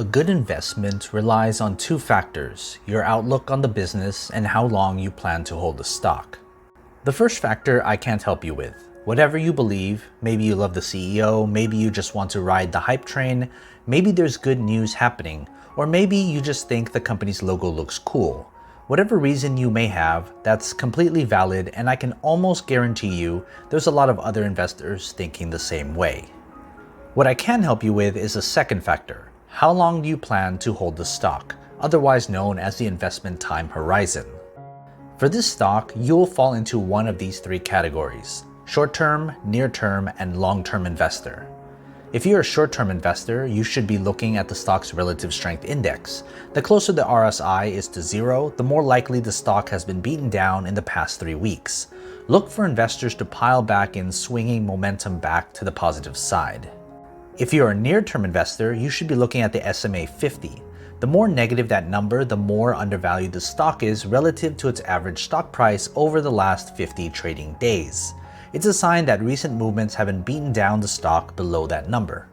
A good investment relies on two factors: your outlook on the business and how long you plan to hold the stock. The first factor I can't help you with. Whatever you believe, maybe you love the CEO, maybe you just want to ride the hype train, maybe there's good news happening, or maybe you just think the company's logo looks cool. Whatever reason you may have, that's completely valid, and I can almost guarantee you there's a lot of other investors thinking the same way. What I can help you with is a second factor. How long do you plan to hold the stock, otherwise known as the investment time horizon? For this stock, you'll fall into one of these three categories: short-term, near-term, and long-term investor. If you're a short-term investor, you should be looking at the stock's relative strength index. The closer the RSI is to zero, the more likely the stock has been beaten down in the past 3 weeks. Look for investors to pile back in, swinging momentum back to the positive side. If you're a near-term investor, you should be looking at the SMA 50. The more negative that number, the more undervalued the stock is relative to its average stock price over the last 50 trading days. It's a sign that recent movements haven't beaten down the stock below that number.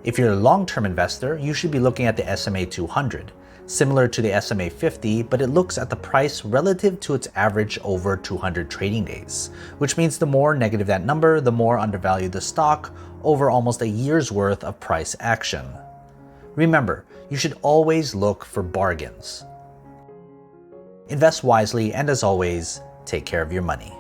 If you're a long-term investor, you should be looking at the SMA 200, similar to the SMA 50, but it looks at the price relative to its average over 200 trading days, which means the more negative that number, the more undervalued the stock over almost a year's worth of price action. Remember, you should always look for bargains. Invest wisely, and as always, take care of your money.